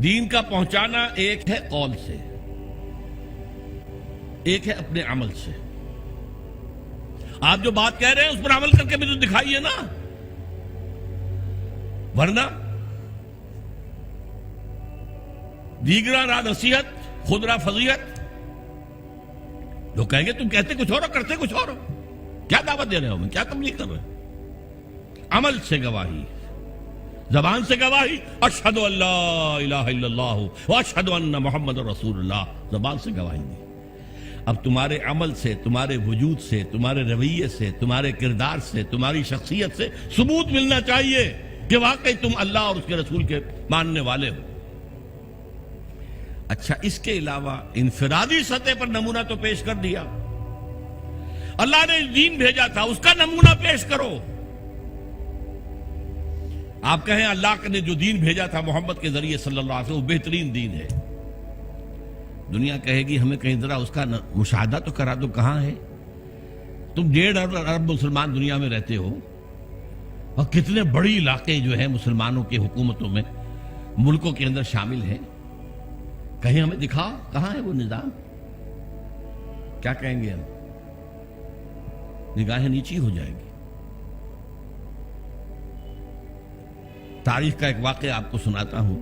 دین کا پہنچانا ایک ہے قول سے، ایک ہے اپنے عمل سے۔ آپ جو بات کہہ رہے ہیں اس پر عمل کر کے بھی تو دکھائیے نا، ورنہ دیگرا را نصیحت خود را فضیحت۔ لوگ کہیں گے تم کہتے کچھ اور ہو کرتے کچھ اور ہو، کیا دعوت دے رہے ہو، کیا تبلیغ کر رہے ہو؟ عمل سے گواہی، زبان سے گواہی، اشہد ان لا الہ الا اللہ واشہد ان محمد رسول اللہ، زبان سے گواہی دی۔ اب تمہارے عمل سے، تمہارے وجود سے، تمہارے رویے سے، تمہارے کردار سے، تمہاری شخصیت سے ثبوت ملنا چاہیے کہ واقعی تم اللہ اور اس کے رسول کے ماننے والے ہو۔ اچھا، اس کے علاوہ انفرادی سطح پر نمونہ تو پیش کر دیا، اللہ نے دین بھیجا تھا اس کا نمونہ پیش کرو۔ آپ کہیں اللہ نے جو دین بھیجا تھا محمد کے ذریعے صلی اللہ علیہ وسلم وہ بہترین دین ہے، دنیا کہے گی ہمیں کہیں ذرا اس کا مشاہدہ تو کرا دو، کہاں ہے؟ تم 1.5 ارب مسلمان دنیا میں رہتے ہو، اور کتنے بڑی علاقے جو ہیں مسلمانوں کی حکومتوں میں، ملکوں کے اندر شامل ہیں، کہیں ہمیں دکھاؤ کہاں ہے وہ نظام؟ کیا کہیں گے ہم؟ نگاہیں نیچی ہو جائیں گی۔ تاریخ کا ایک واقعہ آپ کو سناتا ہوں۔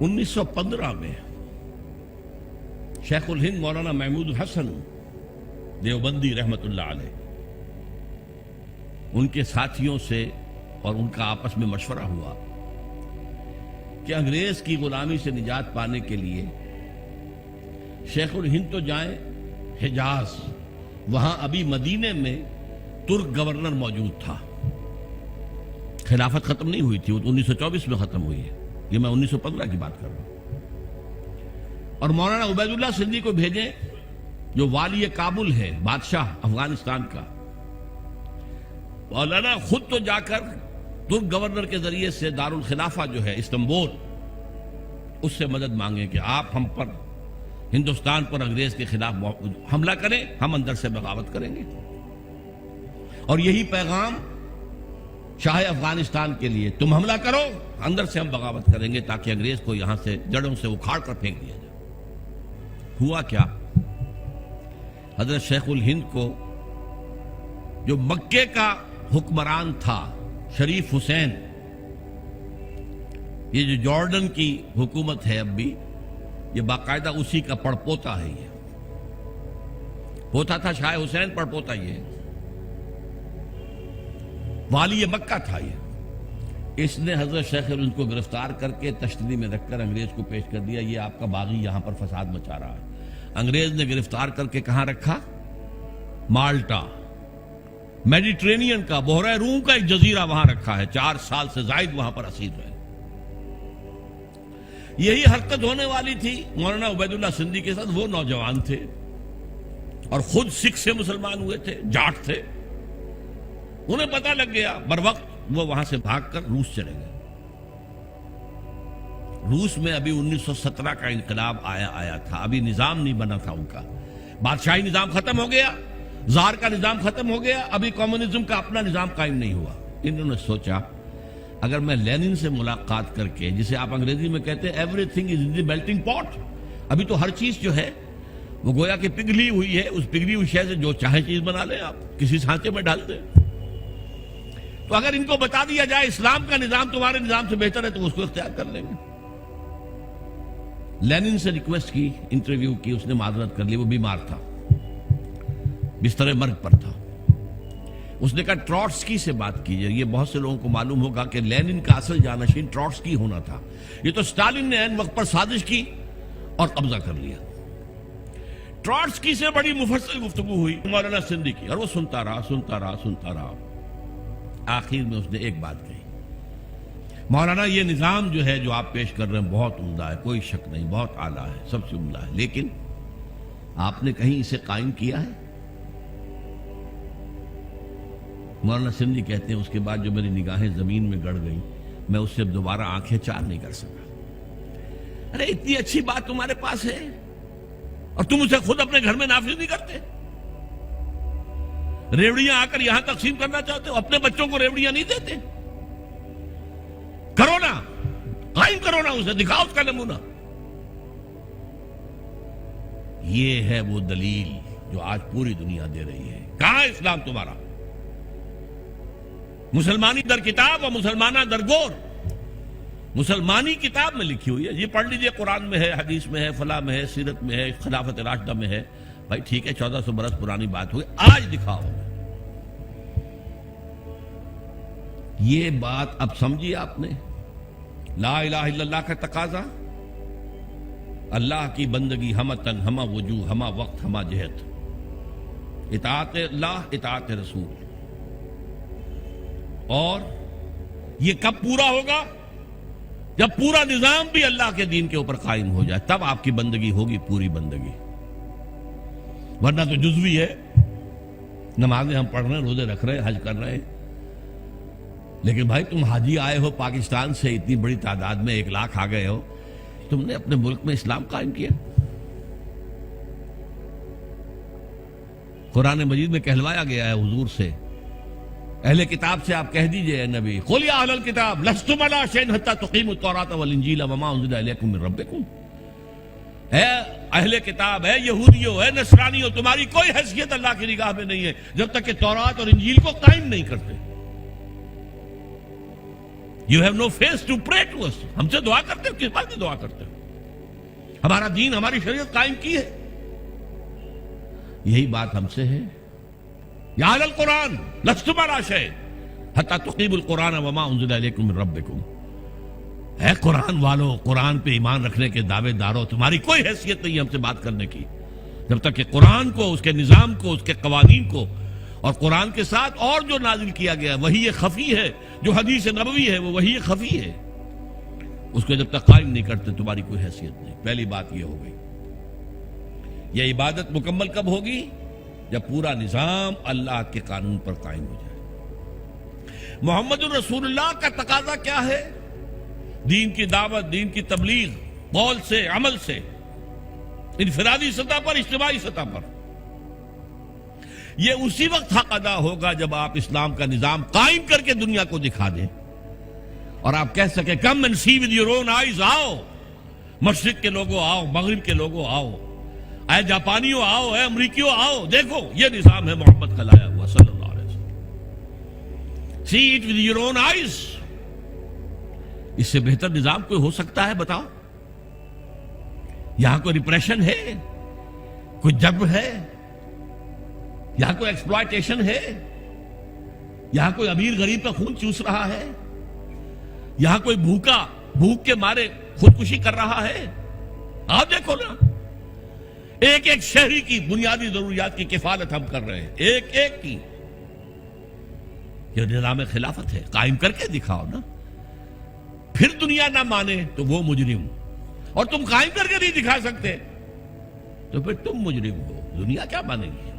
1915 میں شیخ الہند مولانا محمود الحسن دیوبندی رحمت اللہ علیہ، ان کے ساتھیوں سے اور ان کا آپس میں مشورہ ہوا کہ انگریز کی غلامی سے نجات پانے کے لیے شیخ الہند تو جائیں حجاز، وہاں ابھی مدینے میں ترک گورنر موجود تھا، خلافت ختم نہیں ہوئی تھی، وہ 1924 میں ختم ہوئی ہے، یہ میں 1915 کی بات کر رہا ہوں۔ اور مولانا عبید اللہ سندھی کو بھیجیں جو والی کابل ہے، بادشاہ افغانستان کا، مولانا خود تو جا کر ترک گورنر کے ذریعے سے دارالخلافہ جو ہے استنبول، اس سے مدد مانگیں کہ آپ ہم پر، ہندوستان پر انگریز کے خلاف حملہ کریں، ہم اندر سے بغاوت کریں گے۔ اور یہی پیغام شاہ افغانستان کے لیے، تم حملہ کرو، اندر سے ہم بغاوت کریں گے تاکہ انگریز کو یہاں سے جڑوں سے اکھاڑ کر پھینک دیا جائے۔ ہوا کیا؟ حضرت شیخ الہند کو جو مکے کا حکمران تھا شریف حسین، یہ جو جارڈن کی حکومت ہے اب بھی، یہ باقاعدہ اسی کا پڑپوتا ہے، یہ ہوتا تھا شاہ حسین پڑپوتا، یہ والی مکہ تھا۔ یہ اس نے حضرت شیخ الہند کو گرفتار کر کے تشتری میں رکھ کر انگریز کو پیش کر دیا، یہ آپ کا باغی یہاں پر فساد مچا رہا ہے۔ انگریز نے گرفتار کر کے کہاں رکھا؟ مالٹا، میڈیٹرینین کا، بحیرہ روم کا ایک جزیرہ وہاں رکھا ہے، 4 سال سے زائد وہاں پر اسیر رہے۔ یہی حرکت ہونے والی تھی مولانا عبید اللہ سندھی کے ساتھ، وہ نوجوان تھے اور خود سکھ سے مسلمان ہوئے تھے، جاٹ تھے، انہیں پتہ لگ گیا، بروقت وہ وہاں سے بھاگ کر روس چلے گئے۔ روس میں ابھی 1917 کا انقلاب آیا تھا، ابھی نظام نہیں بنا تھا ان کا، بادشاہی نظام ختم ہو گیا، زار کا نظام ختم ہو گیا، ابھی کمیونزم کا اپنا نظام قائم نہیں ہوا۔ انہوں نے سوچا اگر میں لینن سے ملاقات کر کے، جسے آپ انگریزی میں کہتے ہیں every thing is in the melting پاٹ، ابھی تو ہر چیز جو ہے وہ گویا کہ پگھلی ہوئی ہے، اس پگھلی ہوئی شے سے جو چاہے چیز بنا لیں آپ، کسی سانچے میں ڈال دیں۔ تو اگر ان کو بتا دیا جائے اسلام کا نظام تمہارے نظام سے بہتر ہے تو اس کو اختیار کر لیں گے۔ لینن سے ریکویسٹ کی، انٹرویو کی، اس نے معذرت کر لی، وہ بیمار تھا، بستر مرگ پر تھا۔ اس نے کہا ٹروٹسکی سے بات کیجئے، یہ بہت سے لوگوں کو معلوم ہوگا کہ لینن کا اصل جانشین ٹروٹسکی ہونا تھا، یہ تو اسٹالن نے عین وقت پر سازش کی اور قبضہ کر لیا۔ ٹروٹسکی سے بڑی مفصل گفتگو ہوئی مولانا سندھی کی، اور وہ سنتا رہا۔ آخر میں اس نے ایک بات کہی، مولانا یہ نظام جو ہے جو آپ پیش کر رہے ہیں بہت عمدہ ہے، کوئی شک نہیں، بہت اعلیٰ ہے، سب سے عمدہ ہے، لیکن آپ نے کہیں اسے قائم کیا ہے؟ مولانا سندھی کہتے ہیں اس کے بعد جو میری نگاہیں زمین میں گڑ گئیں، میں اس سے دوبارہ آنکھیں چار نہیں کر سکا۔ ارے اتنی اچھی بات تمہارے پاس ہے اور تم اسے خود اپنے گھر میں نافذ نہیں کرتے؟ ریوڑیاں آ کر یہاں تقسیم کرنا چاہتے ہو، اپنے بچوں کو ریوڑیاں نہیں دیتے؟ کرو نا، قائم کرو نا اسے, دکھاؤ اس کا نمونہ. یہ ہے وہ دلیل جو آج پوری دنیا دے رہی ہے. کہاں ہے اسلام تمہارا؟ مسلمانی در کتاب اور مسلمانہ در گور. مسلمانی کتاب میں لکھی ہوئی ہے, یہ پڑھ لیجئے, قرآن میں ہے, حدیث میں ہے, فلاں میں ہے, سیرت میں ہے, خلافت راشدہ میں ہے. بھائی ٹھیک ہے, 1400 برس پرانی بات ہوئی, آج دکھاؤ. یہ بات اب سمجھی آپ نے؟ لا الہ الا اللہ کا تقاضا, اللہ کی بندگی ہمہ تن, ہمہ وجوہ, ہمہ وقت, ہمہ جہت, اطاعت اللہ, اطاعت رسول. اور یہ کب پورا ہوگا؟ جب پورا نظام بھی اللہ کے دین کے اوپر قائم ہو جائے, تب آپ کی بندگی ہوگی پوری بندگی. ورنہ تو جزوی ہے. نمازیں ہم پڑھ رہے ہیں, روزے رکھ رہے ہیں, حج کر رہے ہیں, لیکن بھائی تم حاجی آئے ہو پاکستان سے, اتنی بڑی تعداد میں 1 لاکھ آ گئے ہو, تم نے اپنے ملک میں اسلام قائم کیا. قرآن مجید میں کہلوایا گیا ہے حضور سے, اہل کتاب سے آپ کہہ دیجئے اے نبی, قل یا اہل الکتاب لستم علی شیء حتی تقیموا التوراۃ والانجیل وما انزل الیکم من ربکم. اے اہل کتاب, اے یہودیوں, اے نصرانیوں, تمہاری کوئی حیثیت اللہ کی نگاہ میں نہیں ہے جب تک کہ تورات اور انجیل کو قائم نہیں کرتے. You have no face to pray to us. ہم سے دعا کرتے ہو, کس بات کی دعا کرتے ہو؟ ہمارا دین, ہماری شریعت قائم کی ہے. یہی بات ہم سے ہے. یا اہل القرآن لستم علی شیء حتی تقیموا القرآن وما انزل الیکم من ربکم. اے قرآن والو, قرآن پہ ایمان رکھنے کے دعوے دارو, تمہاری کوئی حیثیت نہیں ہم سے بات کرنے کی جب تک کہ قرآن کو, اس کے نظام کو, اس کے قوانین کو, اور قرآن کے ساتھ اور جو نازل کیا گیا وہی خفی ہے, جو حدیث نبوی ہے وہ وہی خفی ہے, اس کو جب تک قائم نہیں کرتے تمہاری کوئی حیثیت نہیں. پہلی بات یہ ہو گئی. یہ عبادت مکمل کب ہوگی؟ جب پورا نظام اللہ کے قانون پر قائم ہو جائے. محمد الرسول اللہ کا تقاضا کیا ہے؟ دین کی دعوت, دین کی تبلیغ, قول سے, عمل سے, انفرادی سطح پر, اجتماعی سطح پر. یہ اسی وقت حق ادا ہوگا جب آپ اسلام کا نظام قائم کر کے دنیا کو دکھا دیں اور آپ کہہ سکیں come and see with your own eyes, آؤ مشرق کے لوگوں آؤ, مغرب کے لوگوں آؤ, اے جاپانیوں آؤ, اے امریکیوں آؤ, دیکھو یہ نظام ہے محمد کا لایا ہوا صلی اللہ علیہ وسلم. See it with your own eyes. اس سے بہتر نظام کوئی ہو سکتا ہے؟ بتاؤ. یہاں کوئی ریپریشن ہے, کوئی جبر ہے, یہاں کوئی ایکسپلائٹیشن ہے, یہاں کوئی امیر غریب کا خون چوس رہا ہے, یہاں کوئی بھوک کے مارے خودکشی کر رہا ہے؟ آپ دیکھو نا, ایک ایک شہری کی بنیادی ضروریات کی کفالت ہم کر رہے ہیں, ایک ایک کی. یہ نظام خلافت ہے, قائم کر کے دکھاؤ نا. پھر دنیا نہ مانے تو وہ مجرم, اور تم قائم کر کے نہیں دکھا سکتے تو پھر تم مجرم ہو, دنیا کیا مانے گی؟